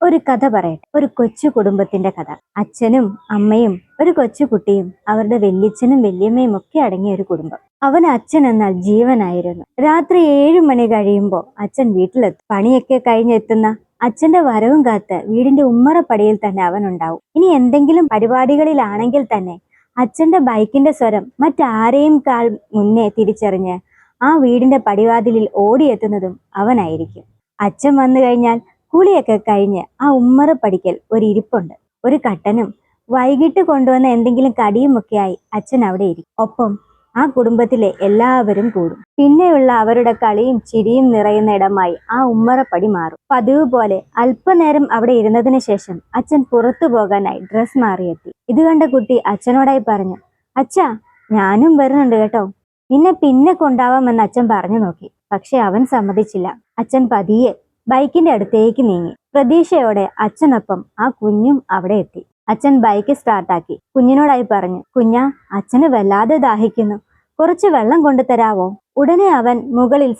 ഒരു കഥ പറയട്ടെ. ഒരു കൊച്ചു കുടുംബത്തിന്റെ കഥ. അച്ഛനും അമ്മയും ഒരു കൊച്ചു കുട്ടിയും അവരുടെ വല്യച്ഛനും വല്യമ്മയും ഒക്കെ അടങ്ങിയ ഒരു കുടുംബം. അവന് അച്ഛൻ എന്നാൽ ജീവനായിരുന്നു. രാത്രി 7 മണി കഴിയുമ്പോൾ അച്ഛൻ വീട്ടിലെത്തും. പണിയൊക്കെ കഴിഞ്ഞെത്തുന്ന അച്ഛന്റെ വരവും കാത്ത് വീടിന്റെ ഉമ്മറപ്പടിയിൽ തന്നെ അവൻ ഉണ്ടാവും. ഇനി എന്തെങ്കിലും പരിപാടികളിലാണെങ്കിൽ തന്നെ അച്ഛന്റെ ബൈക്കിന്റെ സ്വരം മറ്റാരെയും കാൾ മുന്നേ തിരിച്ചറിഞ്ഞ് ആ വീടിന്റെ പടിവാതിലിൽ ഓടിയെത്തുന്നതും അവനായിരിക്കും. അച്ഛൻ വന്നു കഴിഞ്ഞാൽ കുളിയൊക്കെ കഴിഞ്ഞ് ആ ഉമ്മറപ്പടിക്കൽ ഒരു ഇരിപ്പുണ്ട്. ഒരു കട്ടനും വൈകിട്ട് കൊണ്ടുവന്ന എന്തെങ്കിലും കടിയുമൊക്കെയായി അച്ഛൻ അവിടെ ഇരിക്കും. ഒപ്പം ആ കുടുംബത്തിലെ എല്ലാവരും കൂടും. പിന്നെയുള്ള അവരുടെ കളിയും ചിരിയും നിറയുന്ന ഇടമായി ആ ഉമ്മറപ്പടി മാറും. പതിവ് പോലെ അല്പനേരം അവിടെ ഇരുന്നതിന് ശേഷം അച്ഛൻ പുറത്തു പോകാനായി ഡ്രസ് മാറിയെത്തി. ഇത് കണ്ട കുട്ടി അച്ഛനോടായി പറഞ്ഞു, അച്ഛാ, ഞാനും വരുന്നുണ്ട് കേട്ടോ. നിന്നെ പിന്നെ കൊണ്ടാവാമെന്ന് അച്ഛൻ പറഞ്ഞു നോക്കി. പക്ഷെ അവൻ സമ്മതിച്ചില്ല. അച്ഛൻ പതിയെ ബൈക്കിന്റെ അടുത്തേക്ക് നീങ്ങി. പ്രതീക്ഷയോടെ അച്ഛനൊപ്പം ആ കുഞ്ഞും അവിടെ എത്തി. അച്ഛൻ ബൈക്ക് സ്റ്റാർട്ടാക്കി കുഞ്ഞിനോടായി പറഞ്ഞു, കുഞ്ഞാ, അച്ഛന് വല്ലാതെ ദാഹിക്കുന്നു, കുറച്ച് വെള്ളം കൊണ്ടു തരാവോ? ഉടനെ അവൻ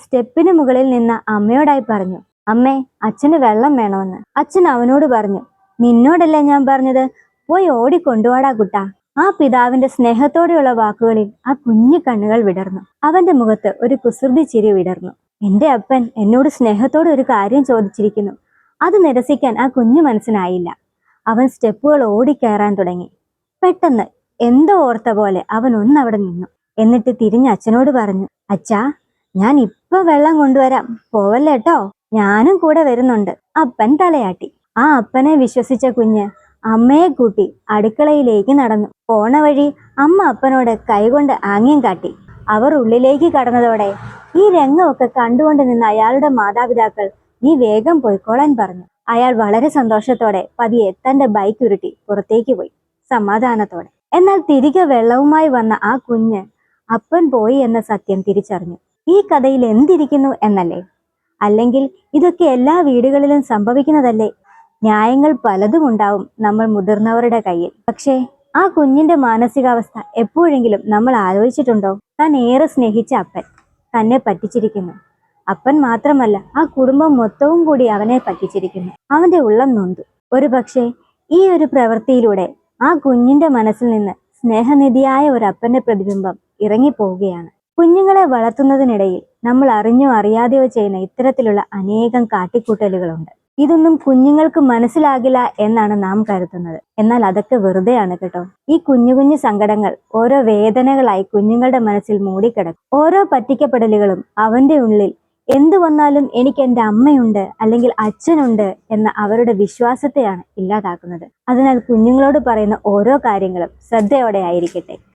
സ്റ്റെപ്പിന് മുകളിൽ നിന്ന അമ്മയോടായി പറഞ്ഞു, അമ്മേ, അച്ഛന് വെള്ളം വേണമെന്ന്. അച്ഛൻ അവനോട് പറഞ്ഞു, നിന്നോടല്ലേ ഞാൻ പറഞ്ഞത്, പോയി ഓടിക്കൊണ്ടുവാടാ കുട്ടാ. ആ പിതാവിന്റെ സ്നേഹത്തോടെയുള്ള വാക്കുകളിൽ ആ കുഞ്ഞു കണ്ണുകൾ വിടർന്നു. അവന്റെ മുഖത്ത് ഒരു കുസൃതി ചിരി വിടർന്നു. എന്റെ അപ്പൻ എന്നോട് സ്നേഹത്തോടെ ഒരു കാര്യം ചോദിച്ചിരിക്കുന്നു. അത് നിരസിക്കാൻ ആ കുഞ്ഞു മനസ്സിനായില്ല. അവൻ സ്റ്റെപ്പുകൾ ഓടിക്കയറാൻ തുടങ്ങി. പെട്ടെന്ന് എന്തോ ഓർത്ത പോലെ അവൻ ഒന്നവിടെ നിന്നു. എന്നിട്ട് തിരിഞ്ഞ് അച്ഛനോട് പറഞ്ഞു, അച്ഛാ, ഞാൻ ഇപ്പൊ വെള്ളം കൊണ്ടുവരാം, പോവല്ലേട്ടോ, ഞാനും കൂടെ വരുന്നുണ്ട്. അപ്പൻ തലയാട്ടി. ആ അപ്പനെ വിശ്വസിച്ച കുഞ്ഞ് അമ്മയെ കൂട്ടി അടുക്കളയിലേക്ക് നടന്നു. പോണ വഴി അമ്മ അപ്പനോട് കൈകൊണ്ട് ആംഗ്യം കാട്ടി. അവർ ഉള്ളിലേക്ക് കടന്നതോടെ ഈ രംഗമൊക്കെ കണ്ടുകൊണ്ട് നിന്ന അയാളുടെ മാതാപിതാക്കൾ നീ വേഗം പോയിക്കോളാൻ പറഞ്ഞു. അയാൾ വളരെ സന്തോഷത്തോടെ പതിയെ തന്റെ ബൈക്ക് ഉരുട്ടി പുറത്തേക്ക് പോയി, സമാധാനത്തോടെ. എന്നാൽ തിരികെ വെള്ളവുമായി വന്ന ആ കുഞ്ഞ് അപ്പൻ പോയി എന്ന സത്യം തിരിച്ചറിഞ്ഞു. ഈ കഥയിൽ എന്തിരിക്കുന്നു എന്നല്ലേ? അല്ലെങ്കിൽ ഇതൊക്കെ എല്ലാ വീടുകളിലും സംഭവിക്കുന്നതല്ലേ? ന്യായങ്ങൾ പലതും ഉണ്ടാവും നമ്മൾ മുതിർന്നവരുടെ കയ്യിൽ. പക്ഷേ ആ കുഞ്ഞിന്റെ മാനസികാവസ്ഥ എപ്പോഴെങ്കിലും നമ്മൾ ആലോചിച്ചിട്ടുണ്ടോ? താൻ ഏറെ സ്നേഹിച്ച അപ്പൻ തന്നെ പറ്റിച്ചിരിക്കുന്നു. അപ്പൻ മാത്രമല്ല, ആ കുടുംബം മൊത്തവും കൂടി അവനെ പറ്റിച്ചിരിക്കുന്നു. അവന്റെ ഉള്ളം നൊന്തു. ഒരു പക്ഷേ ഈ ഒരു പ്രവൃത്തിയിലൂടെ ആ കുഞ്ഞിന്റെ മനസ്സിൽ നിന്ന് സ്നേഹനിധിയായ ഒരു അപ്പന്റെ പ്രതിബിംബം ഇറങ്ങിപ്പോവുകയാണ്. കുഞ്ഞുങ്ങളെ വളർത്തുന്നതിനിടയിൽ നമ്മൾ അറിഞ്ഞോ അറിയാതെയോ ചെയ്യുന്ന ഇത്തരത്തിലുള്ള അനേകം കാട്ടിക്കൂട്ടലുകളുണ്ട്. ഇതൊന്നും കുഞ്ഞുങ്ങൾക്ക് മനസ്സിലാകില്ല എന്നാണ് നാം കരുതുന്നത്. എന്നാൽ അതൊക്കെ വെറുതെയാണ് കേട്ടോ. ഈ കുഞ്ഞു കുഞ്ഞു സങ്കടങ്ങൾ ഓരോ വേദനകളായി കുഞ്ഞുങ്ങളുടെ മനസ്സിൽ മൂടിക്കിടക്കും. ഓരോ പറ്റിക്കപ്പെടലുകളും അവന്റെ ഉള്ളിൽ എന്തു വന്നാലും എനിക്ക് എൻ്റെ അമ്മയുണ്ട് അല്ലെങ്കിൽ അച്ഛനുണ്ട് എന്ന അവരുടെ വിശ്വാസത്തെയാണ് ഇല്ലാതാക്കുന്നത്. അതിനാൽ കുഞ്ഞുങ്ങളോട് പറയുന്ന ഓരോ കാര്യങ്ങളും ശ്രദ്ധയോടെ ആയിരിക്കട്ടെ.